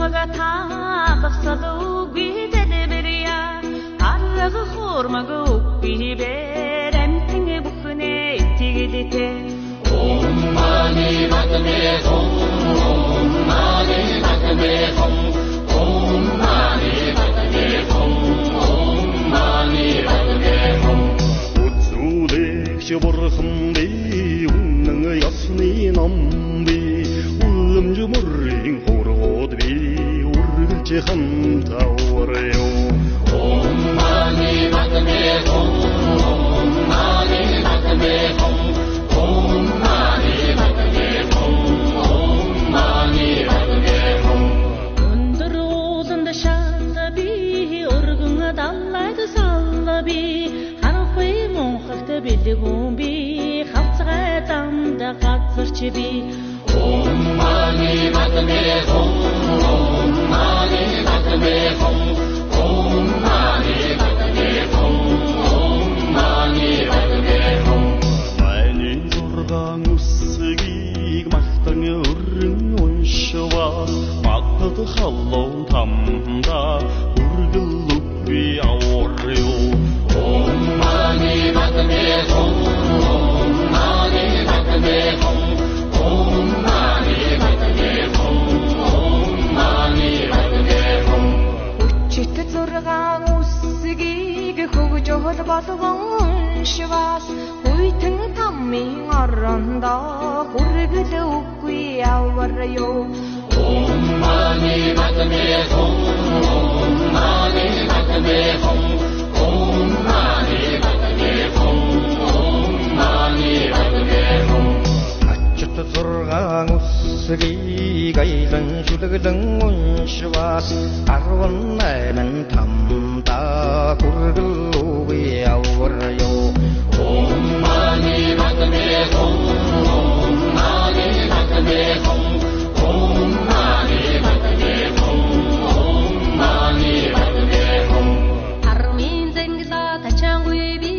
Хурмага таахсалу бидедеберия арга хурмага биберемтинге бүхнэ тигидите Mani batme hum mani batme hum mani batme hum Utsulik şaburhum bi unng yasni nambi ulum jumurring horod bi urgche ham tawaryo mani batme hum mani batme hum Bilgumbi khaftsaganda qatsarchibi mani batme hum mani batme hum mani batme hum mani batme hum Mani zorgang usgig mahtang urrung unshwa magtad khallon tamda urgullubi aworyo mani batme hum mani batme hum mani batme hum mani batme hum Uchit zurgang usgig хөгжөөл болгон швас хүйтэн таммын орондоо хүргэл үгүй аварё mani batme hum mani batme hum mani batme hum mani batme hum Ачт зургаан усгийг айлан шүлэглэн уншвас 18 тамда хүргэл үгүй аварё mani batme hum mani batme hum mani batme hum mani batme hum Армин зэнгла тачангуй би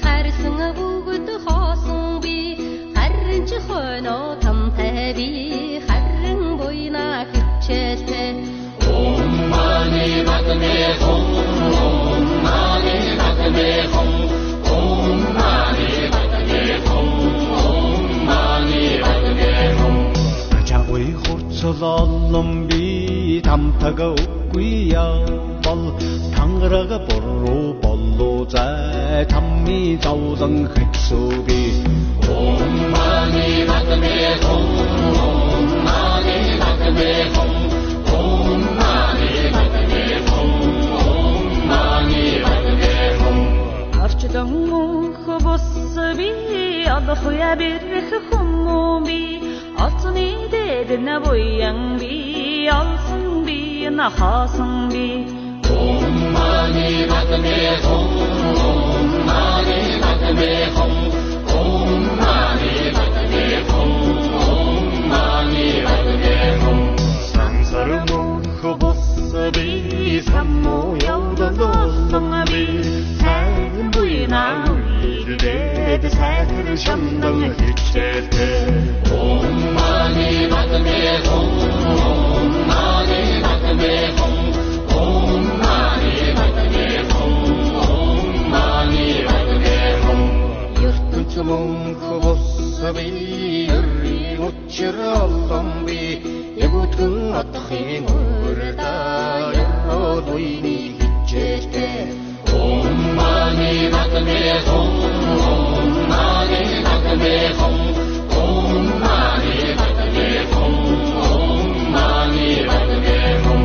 харсан бүгд хоосон би харин ч хойно тамтай би харин буйна хичээлтэй mani batme hum mani batme hum mani batme hum mani batme hum Чагой хурцлоллон би тамтага үгүй явбал тангарага боруу боллоо зай тамми завлан хэцүүби mani batme hum mani batme hum mani batme hum mani batme hum Арчдан мөнх бус би алхуя бирх хумби алсны дэдна буян би алсын би нахасан би mani batme hum mani batme hum mani batme hum mani batme hum Сансар мөнх бус би саммо явдалоллон би сайн буйна үйдэд сайхэр шамдан хичээлтэй mani batme hum mani batme hum mani batme hum mani batme hum ертөнц мөнх босби учраллон би ягуутгэн атхын өрдө яроод уйны хичээлтэй mani batme hum mani batme hum mani batme hum mani batme hum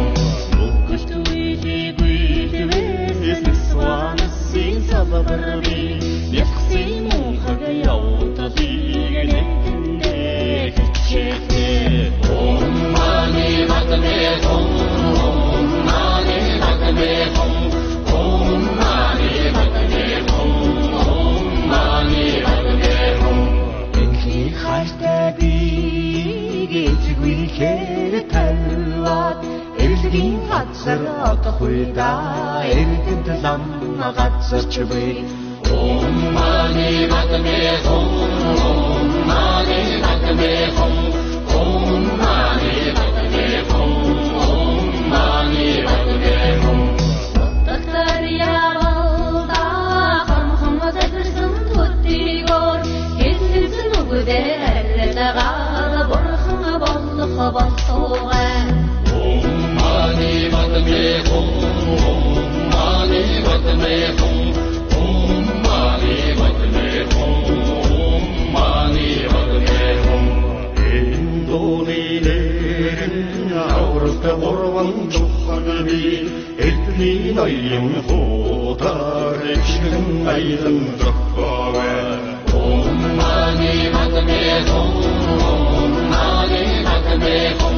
mani batme hum mani batme hum mani batme hum mani batme hum Энхи хайртай би гэцгүй хэр талвад эрэлгийн газар отхойда эргэнд лам газарч би mani batme hum mani batme hum mani batme hum Авралтай урван туханби эдний ноён хуудаар ичгэн айлан зохиовэ Om mani padme hum, Om mani padme hum.